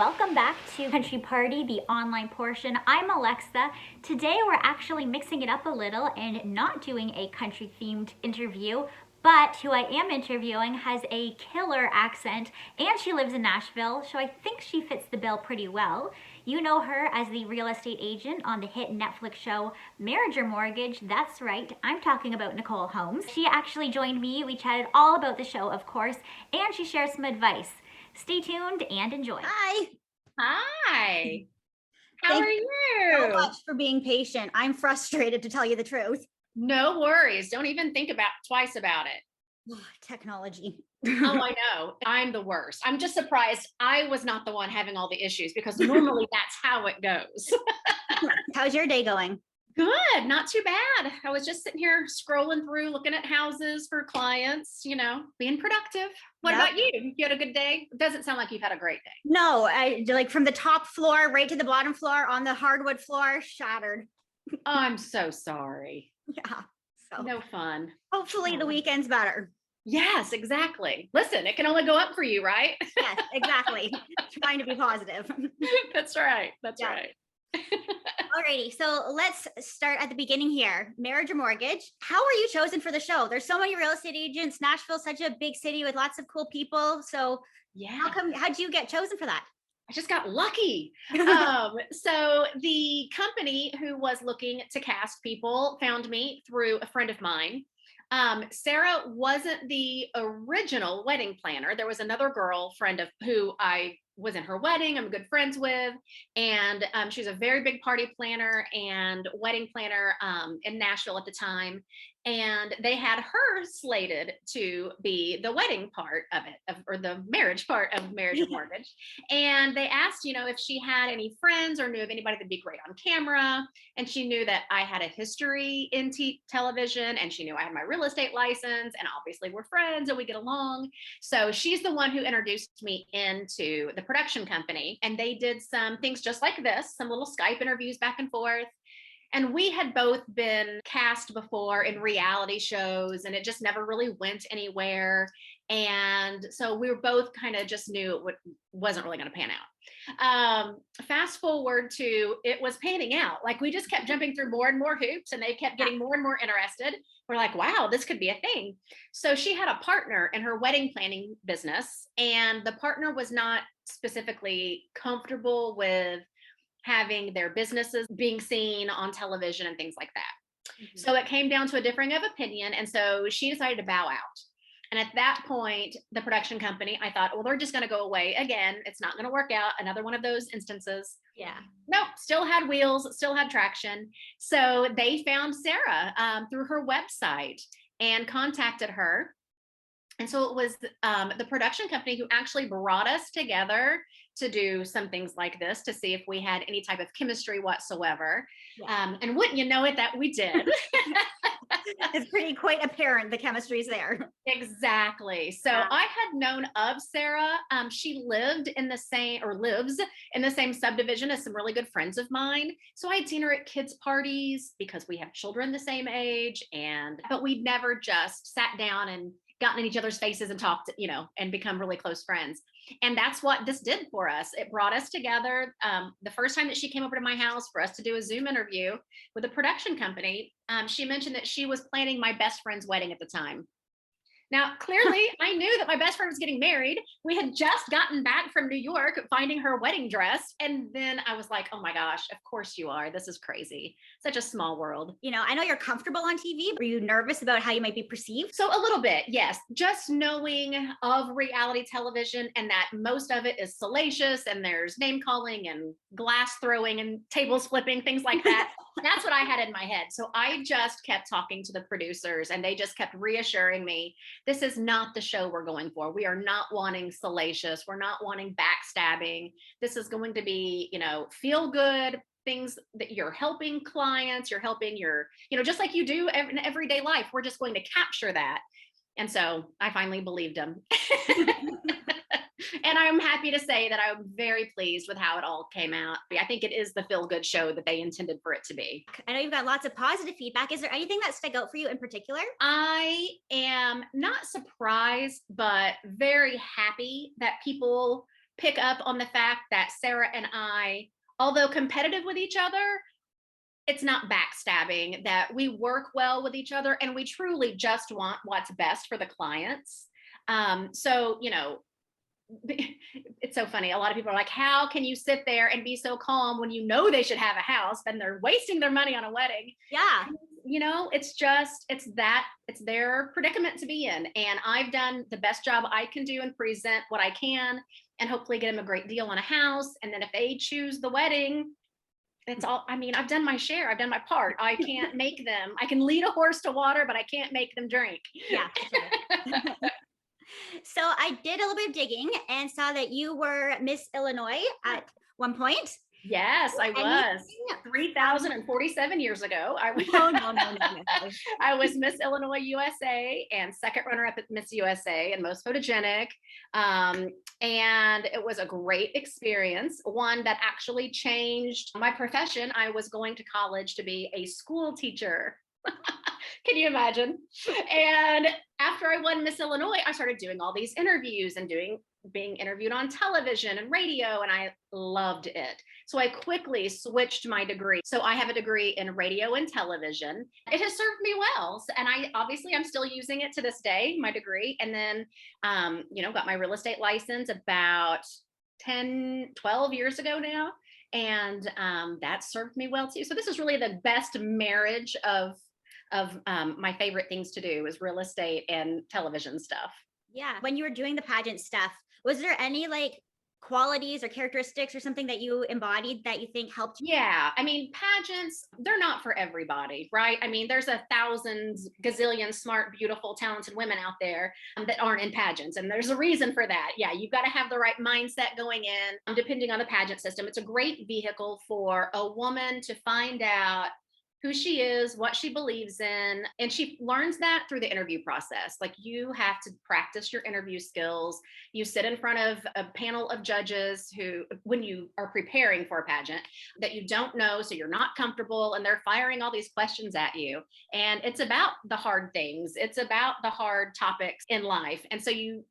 welcome back to Country Party, the online portion. I'm Alexa. Today we're actually mixing it up a little and not doing a country themed interview, but who I am interviewing has a killer accent and she lives in Nashville, so I think she fits the bill pretty well. You know her as the real estate agent on the hit Netflix show Marriage or Mortgage. That's right, I'm talking about Nichole Holmes. She actually joined me. We chatted all about the show, of course, and she shared some advice. Stay tuned and enjoy. Hi. Hi. How Thank are you so you? much for being patient. I'm frustrated, to tell you the truth. No worries. Don't even think twice about it. Technology. Oh, I know. I'm the worst. I'm just surprised I was not the one having all the issues because normally that's how it goes. How's your day going? Good. Not too bad. I was just sitting here scrolling through, looking at houses for clients, being productive. What Yep. about you? You had a good day? It doesn't sound like you've had a great day. No, I like from the top floor right to the bottom floor on the hardwood floor, shattered. I'm so sorry. Yeah. So No fun. hopefully the weekend's better. Yes, exactly. Listen, it can only go up for you, right? Yes, exactly. Trying to be positive. That's right. That's Yeah. right. Alrighty, so let's start at the beginning here. Marriage or Mortgage. How were you chosen for the show? There's so many real estate agents. Nashville's such a big city with lots of cool people. So Yeah, how'd you get chosen for that? I just got lucky. So the company who was looking to cast people found me through a friend of mine. Sarah wasn't the original wedding planner. There was another girl friend of who I was in her wedding. I'm good friends with, and she was a very big party planner and wedding planner in Nashville at the time. And they had her slated to be the wedding part of it, or the marriage part of Marriage or Mortgage. And they asked, if she had any friends or knew of anybody that'd be great on camera. And she knew that I had a history in television, and she knew I had my real estate license, and obviously we're friends and we get along. So she's the one who introduced me into the production company. And they did some things just like this, some little Skype interviews back and forth. And we had both been cast before in reality shows, and it just never really went anywhere. And so we were both kind of just knew it wasn't really going to pan out. Fast forward to it was panning out. Like we just kept jumping through more and more hoops, and they kept getting more and more interested. We're like, wow, this could be a thing. So she had a partner in her wedding planning business, and the partner was not specifically comfortable with having their businesses being seen on television and things like that. Mm-hmm. So it came down to a differing of opinion. And so she decided to bow out. And at that point, the production company, I thought, well, they're just going to go away again. It's not going to work out. Another one of those instances. Yeah. Nope. Still had wheels, still had traction. So they found Sarah through her website and contacted her. And so it was the production company who actually brought us together to do some things like this, to see if we had any type of chemistry whatsoever. Yeah. And wouldn't you know it, that we did. It's quite apparent the chemistry is there. Exactly. So yeah. I had known of Sarah. She lives in the same subdivision as some really good friends of mine. So I had seen her at kids' parties because we have children the same age, but we'd never just sat down and gotten in each other's faces and talked, and become really close friends. And that's what this did for us. It brought us together. The first time that she came over to my house for us to do a Zoom interview with a production company, she mentioned that she was planning my best friend's wedding at the time. Now, clearly, I knew that my best friend was getting married. We had just gotten back from New York, finding her wedding dress. And then I was like, oh my gosh, of course you are. This is crazy. Such a small world. I know you're comfortable on TV. Were you nervous about how you might be perceived? So a little bit, yes. Just knowing of reality television and that most of it is salacious and there's name calling and glass throwing and tables flipping, things like that. That's what I had in my head. So I just kept talking to the producers, and they just kept reassuring me, this is not the show we're going for. We are not wanting salacious. We're not wanting backstabbing. This is going to be, feel good things that you're helping clients, you're helping just like you do in everyday life. We're just going to capture that. And so I finally believed them. And I'm happy to say that I'm very pleased with how it all came out. I think it is the feel-good show that they intended for it to be. I know you've got lots of positive feedback. Is there anything that stuck out for you in particular? I am not surprised, but very happy that people pick up on the fact that Sarah and I, although competitive with each other, it's not backstabbing, that we work well with each other and we truly just want what's best for the clients. So, you know, it's so funny. A lot of people are like, how can you sit there and be so calm when you know they should have a house and they're wasting their money on a wedding? Yeah. You know, it's their predicament to be in. And I've done the best job I can do and present what I can and hopefully get them a great deal on a house. And then if they choose the wedding, it's all, I mean, I've done my share. I've done my part. I can't make them, I can lead a horse to water, but I can't make them drink. Yeah. So I did a little bit of digging and saw that you were Miss Illinois at one point. Yes, I was. 3,047 years ago. I was, no. I was Miss Illinois USA and second runner-up at Miss USA and most photogenic. And it was a great experience, one that actually changed my profession. I was going to college to be a school teacher. Can you imagine? And after I won Miss Illinois, I started doing all these interviews and being interviewed on television and radio, and I loved it. So I quickly switched my degree. So I have a degree in radio and television. It has served me well. And I'm still using it to this day, my degree. And then, got my real estate license about 10, 12 years ago now. And that served me well too. So this is really the best marriage of my favorite things to do is real estate and television stuff. Yeah. When you were doing the pageant stuff, was there any like qualities or characteristics or something that you embodied that you think helped? Yeah. I mean, pageants, they're not for everybody, right? I mean, there's 1,000 gazillion smart, beautiful, talented women out there that aren't in pageants. And there's a reason for that. Yeah. You've got to have the right mindset going in, depending on the pageant system. It's a great vehicle for a woman to find out who she is, what she believes in. And she learns that through the interview process. Like you have to practice your interview skills. You sit in front of a panel of judges who, when you are preparing for a pageant that you don't know, so you're not comfortable and they're firing all these questions at you. And it's about the hard things. It's about the hard topics in life. And so you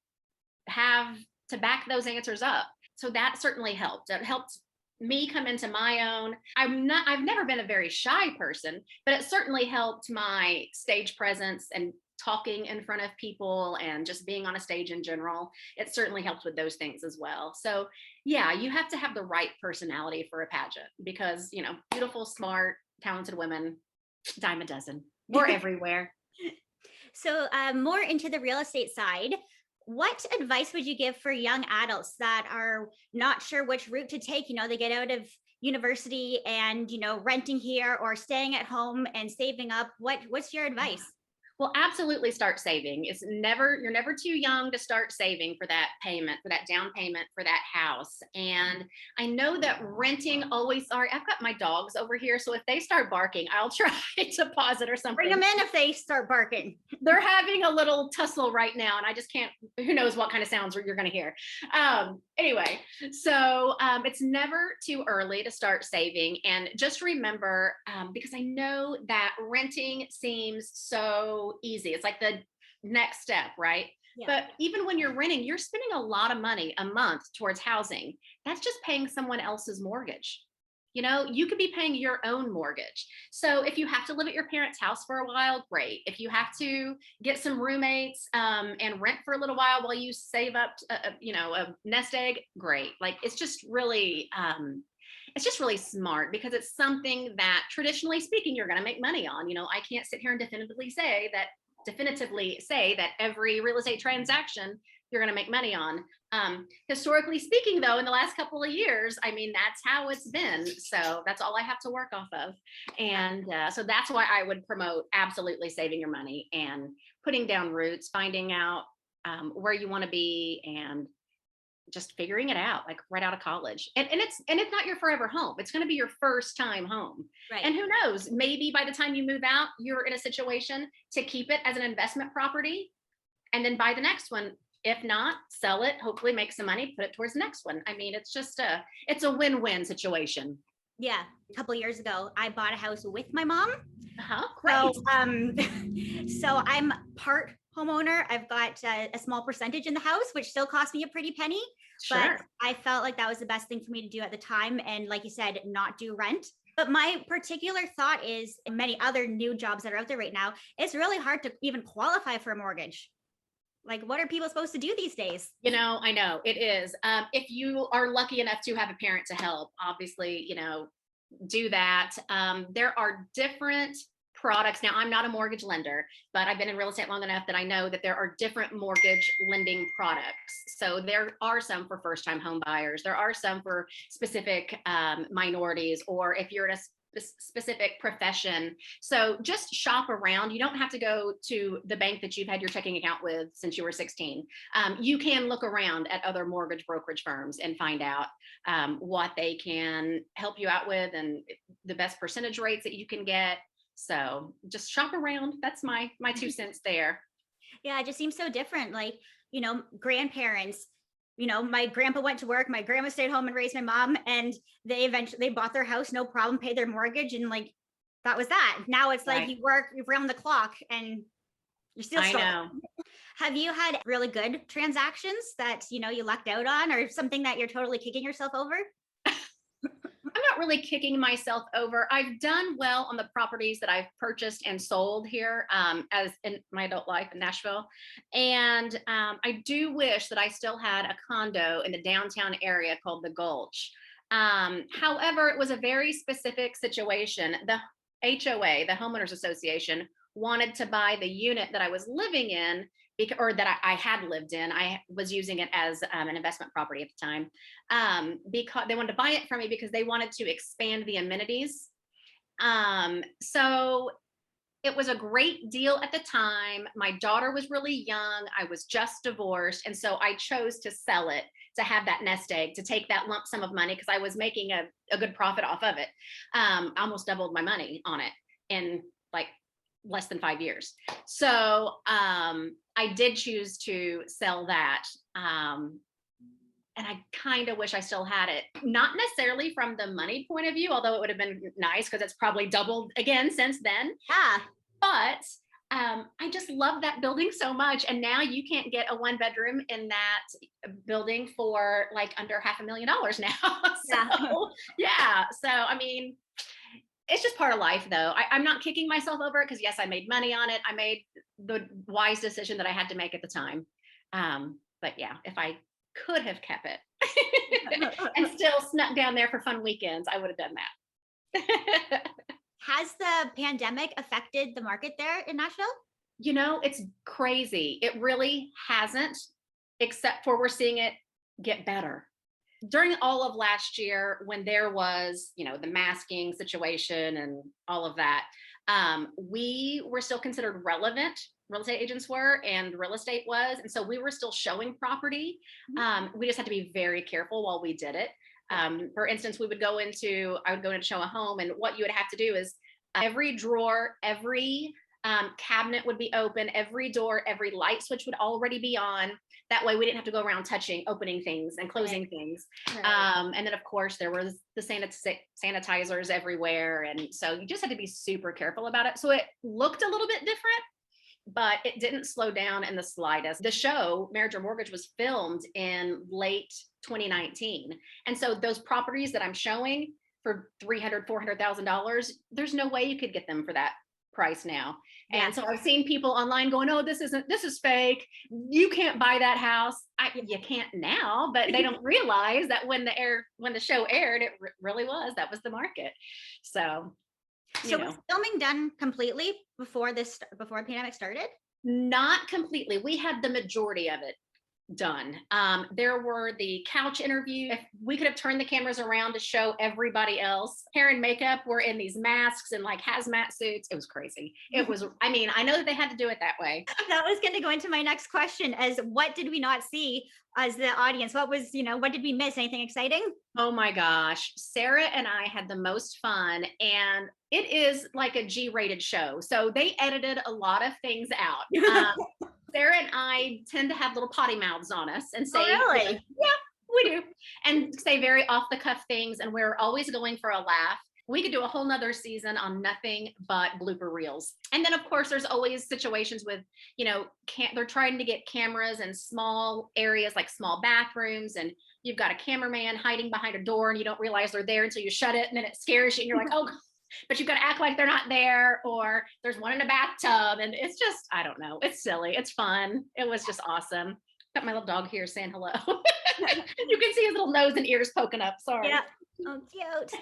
have to back those answers up. So that certainly helped. It helped me come into my own. I've never been a very shy person, but it certainly helped my stage presence and talking in front of people and just being on a stage in general. It certainly helped with those things as well. So yeah, you have to have the right personality for a pageant because, beautiful, smart, talented women, dime a dozen. We're everywhere. So more into the real estate side, what advice would you give for young adults that are not sure which route to take? They get out of university and, renting here or staying at home and saving up. What's your advice? Well, absolutely start saving. You're never too young to start saving for that payment, for that down payment, for that house. And I know that renting always, sorry, I've got my dogs over here. So if they start barking, I'll try to pause it or something. Bring them in if they start barking. They're having a little tussle right now. And I just can't, who knows what kind of sounds you're going to hear. Anyway, so it's never too early to start saving. And just remember, because I know that renting seems so easy. It's like the next step, right? Yeah. But even when you're renting, you're spending a lot of money a month towards housing. That's just paying someone else's mortgage. You could be paying your own mortgage. So if you have to live at your parents' house for a while, great. If you have to get some roommates and rent for a little while you save up, a nest egg, great. Like it's just really smart because it's something that traditionally speaking, you're going to make money on. I can't sit here and definitively say that every real estate transaction you're going to make money on. Historically speaking, though, in the last couple of years, that's how it's been. So that's all I have to work off of. And so that's why I would promote absolutely saving your money and putting down roots, finding out where you want to be and just figuring it out, like right out of college. And it's not your forever home. It's going to be your first time home. Right. And who knows, maybe by the time you move out, you're in a situation to keep it as an investment property and then buy the next one. If not, sell it, hopefully make some money, put it towards the next one. It's a win-win situation. Yeah. A couple of years ago, I bought a house with my mom. Great. So I'm part homeowner. I've got a small percentage in the house, which still cost me a pretty penny, but Sure. I felt like that was the best thing for me to do at the time. And like you said, not do rent. But my particular thought is, in many other new jobs that are out there right now, it's really hard to even qualify for a mortgage. Like, what are people supposed to do these days? I know it is. If you are lucky enough to have a parent to help, obviously, do that. There are different products. Now, I'm not a mortgage lender, but I've been in real estate long enough that I know that there are different mortgage lending products. So there are some for first time home buyers. There are some for specific minorities, or if you're in a specific profession. So just shop around. You don't have to go to the bank that you've had your checking account with since you were 16. You can look around at other mortgage brokerage firms and find out what they can help you out with and the best percentage rates that you can get. So just shop around. That's my 2 cents there. Yeah, it just seems so different. Like, grandparents, my grandpa went to work, my grandma stayed home and raised my mom, and they bought their house, no problem, paid their mortgage, and like that was that. Now it's like Right. you work around the clock and you're still I struggling. know. Have you had really good transactions that you lucked out on, or something that you're totally kicking yourself over? I'm not really kicking myself over. I've done well on the properties that I've purchased and sold here as in my adult life in Nashville. And I do wish that I still had a condo in the downtown area called the Gulch. However, it was a very specific situation. The HOA, the Homeowners Association, wanted to buy the unit that I was living in, or that I had lived in. I was using it as an investment property at the time, because they wanted to buy it from me because they wanted to expand the amenities. So it was a great deal at the time. My daughter was really young. I was just divorced. And so I chose to sell it to have that nest egg, to take that lump sum of money, because I was making a good profit off of it. I almost doubled my money on it in like less than 5 years. So I did choose to sell that. And I kind of wish I still had it, not necessarily from the money point of view, although it would have been nice because it's probably doubled again since then. Yeah. But I just love that building so much. And now you can't get a 1 bedroom in that building for like under $500,000 now. So, yeah. So, I mean, it's just part of life though. I'm not kicking myself over it because yes, I made money on it. I made the wise decision that I had to make at the time. But yeah, if I could have kept it and still snuck down there for fun weekends, I would have done that. Has the pandemic affected the market there in Nashville? It's crazy. It really hasn't, except for we're seeing it get better. During all of last year, when there was, the masking situation and all of that, we were still considered relevant. Real estate agents were, and real estate was. And so we were still showing property. We just had to be very careful while we did it. For instance, I would go in to show a home, and what you would have to do is every drawer, every cabinet would be open, every door, every light switch would already be on. That way we didn't have to go around touching, opening things and closing things. Right. And then of course there was the sanitizers everywhere. And so you just had to be super careful about it. So it looked a little bit different, but it didn't slow down in the slightest. The show Marriage or Mortgage was filmed in late 2019. And so those properties that I'm showing for $300,000, $400,000, there's no way you could get them for that price now. Yeah. And so I've seen people online going, oh, this is fake. You can't buy that house. You can't now, but they don't realize that when the show aired, it really that was the market. So was filming done completely before the pandemic started? Not completely. We had the majority of it done. There were the couch interviews. If we could have turned the cameras around to show everybody else, hair and makeup were in these masks and like hazmat suits. It was crazy. It was, I know that they had to do it that way. That was going to go into my next question, as what did we not see as the audience? What was, what did we miss? Anything exciting? Oh my gosh. Sarah and I had the most fun, and it is like a G-rated show. So they edited a lot of things out. Sarah and I tend to have little potty mouths on us and say, oh, really? Yeah, we do. And say very off the cuff things. And we're always going for a laugh. We could do a whole nother season on nothing but blooper reels. And then of course there's always situations with, they're trying to get cameras in small areas like small bathrooms, and you've got a cameraman hiding behind a door and you don't realize they're there until you shut it, and then it scares you and you're like, oh, but you've got to act like they're not there, or there's one in a bathtub, and it's just, I don't know, it's silly, it's fun. It was just awesome. Got my little dog here saying hello. You can see his little nose and ears poking up. Sorry. Yeah. Oh, cute.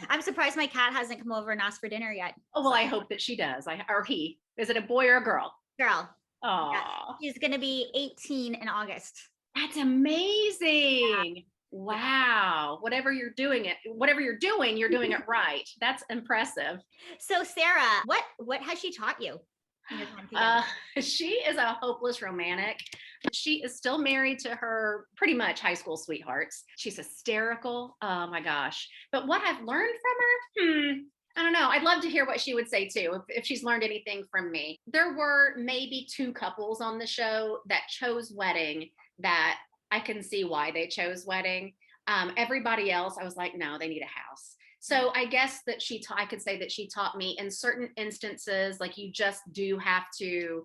I'm surprised my cat hasn't come over and asked for dinner yet. Oh, well, I hope that she does. Or he. Is it a boy or a girl? Girl. Oh, Yeah. She's going to be 18 in August. that's amazing. Yeah. Wow. Whatever you're doing, you're doing it right. That's impressive. So Sarah, what has she taught you? She is a hopeless romantic. She is still married to her pretty much high school sweethearts. She's hysterical. Oh my gosh. But what I've learned from her, I don't know. I'd love to hear what she would say too, if she's learned anything from me. There were maybe 2 couples on the show that chose wedding that I can see why they chose wedding. Everybody else, I was like, no, they need a house. So I guess that I could say that she taught me in certain instances, like you just do have to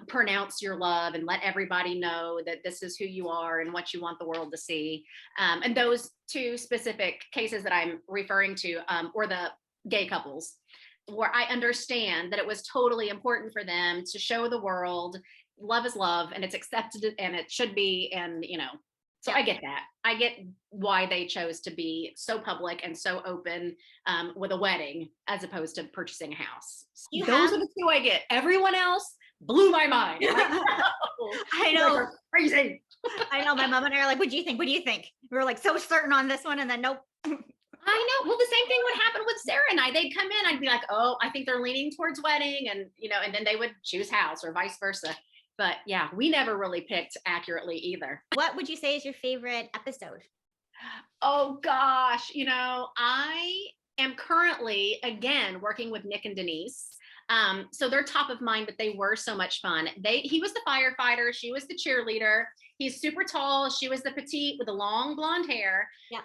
pronounce your love and let everybody know that this is who you are and what you want the world to see. And those 2 specific cases that I'm referring to were the gay couples, where I understand that it was totally important for them to show the world love is love and it's accepted and it should be. And, so I get that. I get why they chose to be so public and so open with a wedding as opposed to purchasing a house. Those are the 2 I get. Everyone else blew my mind. I know. Crazy. I know. My mom and I are like, what do you think? What do you think? We were like so certain on this one, and then nope. I know. Well, the same thing would happen with Sarah and I. They'd come in, I'd be like, oh, I think they're leaning towards wedding, and and then they would choose house or vice versa. But yeah, we never really picked accurately either. What would you say is your favorite episode? Oh gosh, I am currently again working with Nick and Denise. So they're top of mind, but they were so much fun. He was the firefighter, she was the cheerleader. He's super tall, she was the petite with the long blonde hair. Yeah.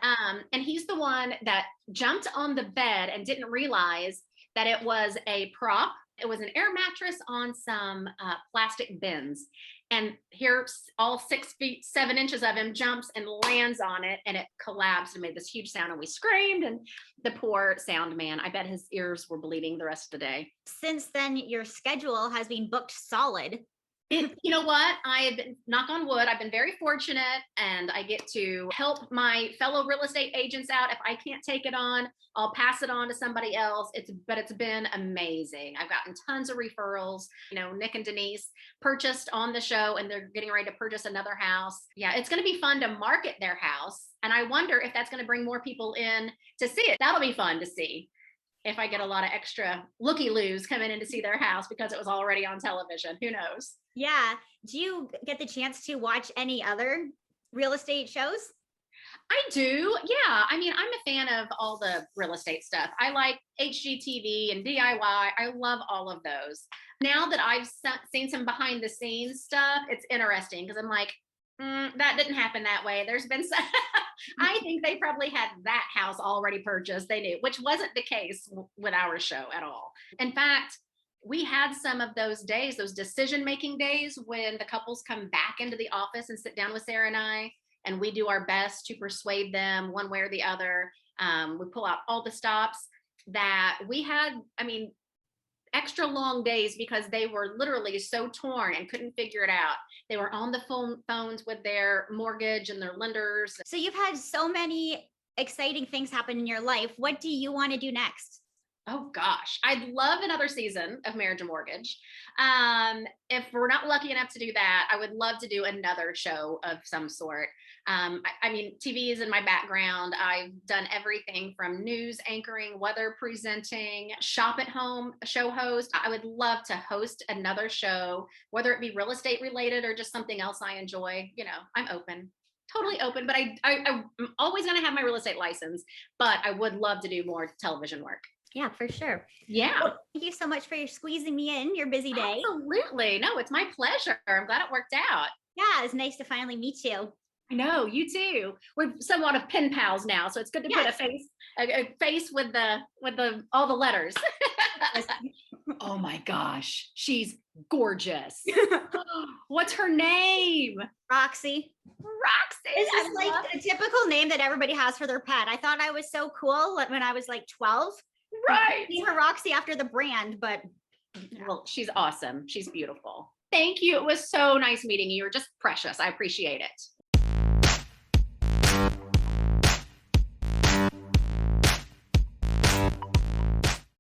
And he's the one that jumped on the bed and didn't realize that it was a prop. It was an air mattress on some plastic bins. And here, all 6 feet, 7 inches of him jumps and lands on it, and it collapsed and made this huge sound. And we screamed, and the poor sound man, I bet his ears were bleeding the rest of the day. Since then, your schedule has been booked solid. You know what? I have been, knock on wood, I've been very fortunate, and I get to help my fellow real estate agents out. If I can't take it on, I'll pass it on to somebody else. But it's been amazing. I've gotten tons of referrals. Nick and Denise purchased on the show, and they're getting ready to purchase another house. Yeah, it's going to be fun to market their house. And I wonder if that's going to bring more people in to see it. That'll be fun to see. If I get a lot of extra looky-loos coming in to see their house because it was already on television, who knows? Yeah. Do you get the chance to watch any other real estate shows? I do. Yeah. I mean, I'm a fan of all the real estate stuff. I like HGTV and DIY. I love all of those. Now that I've seen some behind the scenes stuff, it's interesting because I'm like, that didn't happen that way. There's been some, I think they probably had that house already purchased. They knew, which wasn't the case with our show at all. In fact, we had some of those days, those decision-making days when the couples come back into the office and sit down with Sarah and I, and we do our best to persuade them one way or the other. We pull out all the stops that we had, extra long days because they were literally so torn and couldn't figure it out. They were on the phones with their mortgage and their lenders. So you've had so many exciting things happen in your life. What do you want to do next? Oh gosh, I'd love another season of Marriage and Mortgage. If we're not lucky enough to do that, I would love to do another show of some sort. TV is in my background. I've done everything from news anchoring, weather presenting, shop at home, show host. I would love to host another show, whether it be real estate related or just something else I enjoy. I'm open. Totally open, but I'm always going to have my real estate license, but I would love to do more television work. Yeah, for sure. Yeah. Well, thank you so much for squeezing me in your busy day. Absolutely. No, it's my pleasure. I'm glad it worked out. Yeah, it's nice to finally meet you. I know, you too. We're somewhat of pen pals now, so it's good to put a face with the all the letters. Oh my gosh, she's gorgeous. What's her name? Roxy. Roxy. It's like the typical name that everybody has for their pet. I thought I was so cool when I was like 12. Right. Name her Roxy after the brand, but well, she's awesome. She's beautiful. Thank you. It was so nice meeting you. You're just precious. I appreciate it.